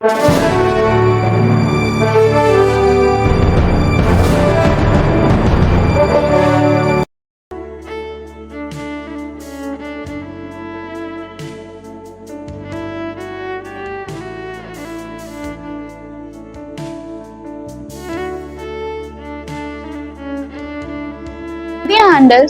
ஆண்டில்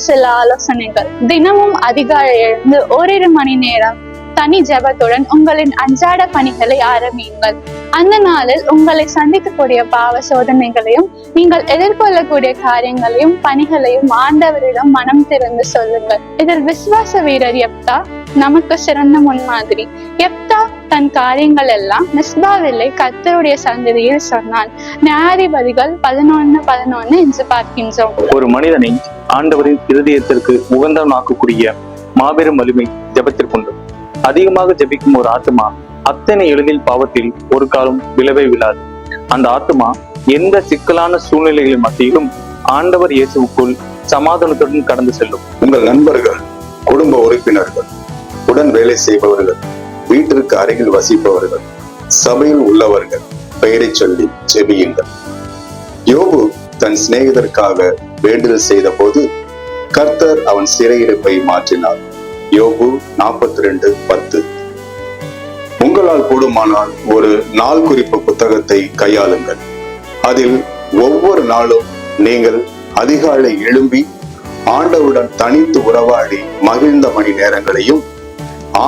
சில ஆலோசனைகள். தினமும் அதிகாலை எழுந்து ஓரிரு மணி நேரம் தனி ஜபத்துடன் உங்களின் அன்றாட பணிகளை ஆரம்பியுங்கள். அந்த நாளில் உங்களை சந்திக்கக்கூடிய பாவ சோதனைகளையும் நீங்கள் எதிர்கொள்ளக்கூடிய காரியங்களையும் பணிகளையும் ஆண்டவரிடம் மனம் திறந்து சொல்லுங்கள். இதில் விசுவாச வீரர் யெப்தா நமக்கு சிறந்த முன்மாதிரி. யெப்தா தன் காரியங்கள் எல்லாம் மிஸ்பாவில்லை கர்த்தருடைய சந்ததியில் சொன்னான். நியாயாதிபதிகள் 11:11 என்று பார்க்கின்றோம். ஒரு மனிதனை ஆண்டவரின் இருதயத்திற்கு உகந்தவனாக்கக்கூடிய மாபெரும் வலிமை ஜெபத்திற்குண்டு. அதிகமாக ஜெபிக்கும் ஒரு ஆத்மா அத்தனை எளிதில் பாவத்தில் ஒரு காலம் விழவே விழாது. அந்த ஆத்மா எந்த சிக்கலான சூழ்நிலைகளின் மத்தியிலும் ஆண்டவர் இயேசுவுக்குள் சமாதானத்துடன் கடந்து செல்லும். உங்கள் நண்பர்கள், குடும்ப உறுப்பினர்கள், உடன் வேலை செய்பவர்கள், வீட்டிற்கு அருகில் வசிப்பவர்கள், சபையில் உள்ளவர்கள் பெயரை சொல்லி ஜெபியுங்கள். யோபு தன் சிநேகிதருக்காக வேண்டுதல் செய்த போது கர்த்தர் அவன் சிறையிருப்பை மாற்றினார். யோபு 42:10. உங்களால் கூடுமானால் ஒரு நாள் குறிப்பு புத்தகத்தை கையாளுங்கள். அதில் ஒவ்வொரு நாளும் நீங்கள் அதிகாலை எழும்பி ஆண்டவருடன் தனித்து உறவாடி மகிழ்ந்த மணி நேரங்களையும்,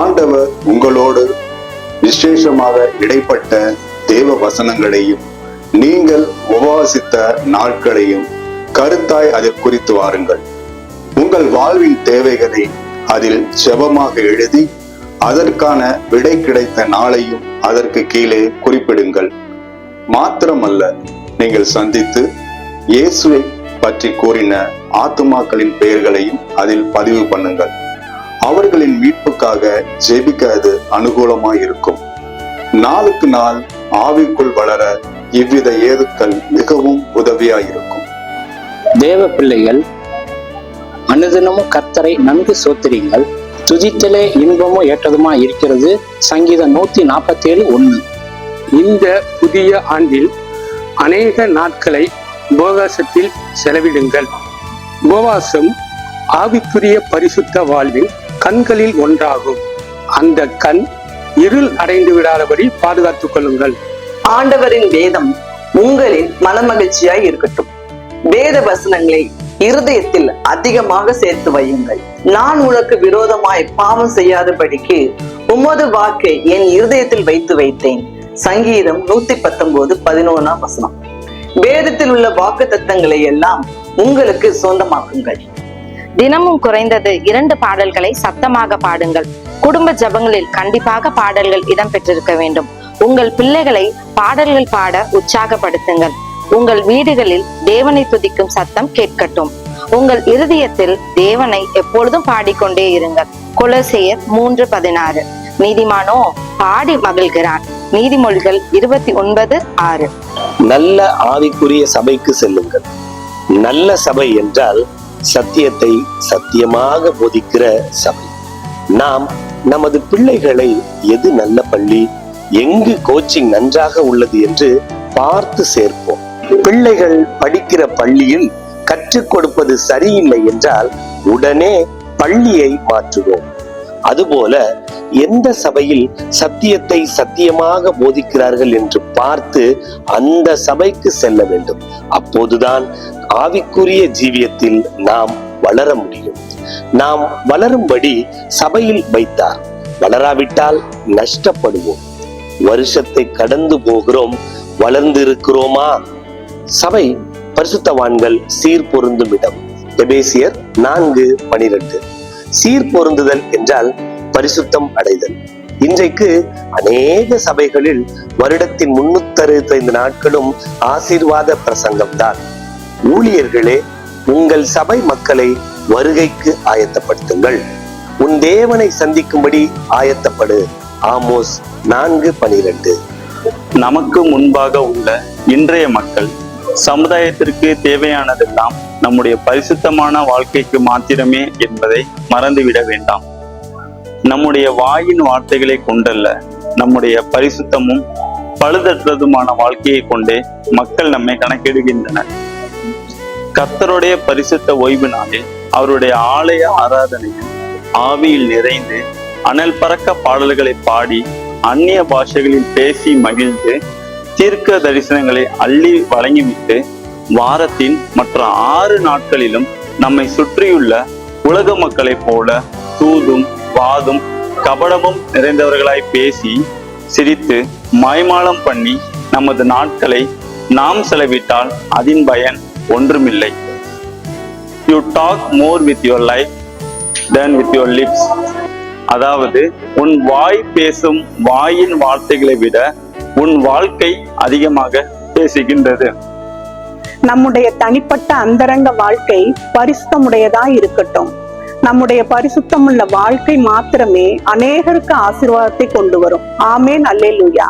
ஆண்டவர் உங்களோடு விசேஷமாக இடைப்பட்ட தேவ வசனங்களையும், நீங்கள் உபவாசித்த நாட்களையும் கருத்தாய் அதில் குறித்து வாருங்கள். உங்கள் வாழ்வின் தேவைகளை அதில் ஜெபமாக எழுதி அதற்கான விடை கிடைத்த நாளையும் அதற்கு கீழே குறிப்பிடுங்கள். மாத்திரமல்ல, நீங்கள் சந்தித்து இயேசுவை பற்றி கூறின ஆத்துமாக்களின் பெயர்களையும் அதில் பதிவு பண்ணுங்கள். அவர்களின் மீட்புக்காக ஜெபிக்க அது அனுகூலமாய் இருக்கும். நாளுக்கு நாள் ஆவிக்குள் வளர இவ்வித ஏதுக்கள் மிகவும் உதவியாயிருக்கும். தேவ பிள்ளைகள், அனுதினமும் கர்த்தரை நன்கு சோத்திரிங்கள். துதித்தலே இன்பமும் ஏற்றதுமா இருக்கிறது. சங்கீதம் 147:1. இந்த புதிய ஆண்டில் அநேக நாட்களை உபவாசத்தில் செலவிடுங்கள். உபவாசம் ஆவிக்குரிய பரிசுத்த வாழ்வின் கண்களில் ஒன்றாகும். அந்த கண் இருள் அடைந்து விடாதபடி பாதுகாத்துக் கொள்ளுங்கள். ஆண்டவரின் வேதம் உங்களின் மனமகிழ்ச்சியாய் இருக்கட்டும். வேத வசனங்களை இருதயத்தில் அதிகமாக சேர்த்து வையுங்கள். நான் உனக்கு விரோதமாய் பாவம் செய்யாதபடிக்கு உமது வாக்கை என் இருதயத்தில் வைத்து வைத்தேன். சங்கீதம் 119:11. வேதத்தில் உள்ள வாக்கு தத்தங்களை எல்லாம் உங்களுக்கு சொந்தமாக்குங்கள். தினமும் குறைந்தது 2 பாடல்களை சத்தமாக பாடுங்கள். குடும்ப ஜபங்களில் கண்டிப்பாக பாடல்கள் இடம்பெற்றிருக்க வேண்டும். உங்கள் பிள்ளைகளை பாடல்கள் பாட உற்சாகப்படுத்துங்கள். உங்கள் வீடுகளில் தேவனை துதிக்கும் சத்தம் கேட்கட்டும். உங்கள் இருதயத்தில் தேவனை எப்பொழுதும் பாடிக்கொண்டே இருங்கள். கொலோசையர் 3:16. நீதிமானோ பாடி மகிழ்கிறான். நீதிமொழிகள் 29:6. நல்ல ஆவிக்குரிய சபைக்கு செல்லுங்கள். நல்ல சபை என்றால் சத்தியத்தை சத்தியமாக போதிக்கிற சபை. நாம் நமது பிள்ளைகளை எது நல்ல பள்ளி, எங்கு கோச்சிங் நன்றாக உள்ளது என்று பார்த்து சேர்ப்போம். பிள்ளைகள் படிக்கிற பள்ளியில் கற்றுக் கொடுப்பது சரியில்லை என்றால் உடனே பள்ளியை மாற்றுவோம். அதுபோல எந்த சபையில் சத்தியத்தை சத்தியமாக போதிக்கிறார்கள் என்று பார்த்து அந்த சபைக்கு செல்ல வேண்டும். அப்போதுதான் ஆவிக்குரிய ஜீவியத்தில் நாம் வளர முடியும். நாம் வளரும்படி சபையில் வைத்தார். வளராவிட்டால் நஷ்டப்படுவோம். வருஷத்தை கடந்து போகிறோம், வளர்ந்து இருக்கிறோமா? சபை பரிசுத்தவான்கள் சீர் பொருந்தும் இடம். எபேசியர் 4:12. சீர் பொருந்துதல் என்றால் பரிசுத்தம் அடைதல். இன்றைக்கு அநேக சபைகளில் வருடத்தின் 365 நாட்களும் ஆசீர்வாத பிரசங்கம் தான். ஊழியர்களே, உங்கள் சபை மக்களை வருகைக்கு ஆயத்தப்படுத்துங்கள். உன் தேவனை சந்திக்கும்படி ஆயத்தப்படு. ஆமோஸ் 4:12. நமக்கு முன்பாக உள்ள இன்றைய மக்கள் சமுதாயத்திற்கு தேவையானதெல்லாம் நம்முடைய பரிசுத்தமான வாழ்க்கைக்கு மாத்திரமே என்பதை மறந்துவிட வேண்டாம். நம்முடைய வாயின் வார்த்தைகளை கொண்டல்ல, நம்முடைய பரிசுத்தமும் பழுதற்றதுமான வாழ்க்கையை கொண்டே மக்கள் நம்மை கணக்கிடுகின்றனர். கர்த்தருடைய பரிசுத்த ஓய்வு நாளில் அவருடைய ஆலய ஆராதனையில் ஆவியில் நிறைந்து அனல் பறக்க பாடல்களை பாடி அந்நிய பாஷைகளில் பேசி மகிழ்ந்து தீர்க்க தரிசனங்களை அள்ளி வழங்கிவிட்டு வாரத்தின் மற்ற 6 நாட்களிலும் நம்மை சுற்றியுள்ள உலக மக்களைப் போல தூதும் வாதும் கபடமும் நிறைந்தவர்களாய் பேசி சிரித்து மாய்மாலம் பண்ணி நமது நாட்களை நாம் செலவிட்டால் அதன் பயன் ஒன்றுமில்லை. You talk more with your life than with your lips. அதாவது உன் வாய் பேசும் வாயின் வார்த்தைகளை விட உன் வாழ்க்கை அதிகமாக பேசுகின்றது. நம்முடைய தனிப்பட்ட அந்தரங்க வாழ்க்கை பரிசுத்தமுடையதா இருக்கட்டும். நம்முடைய பரிசுத்தமுள்ள வாழ்க்கை மாத்திரமே அநேகருக்கு ஆசீர்வாதத்தை கொண்டு வரும். ஆமென், அல்லேலூயா.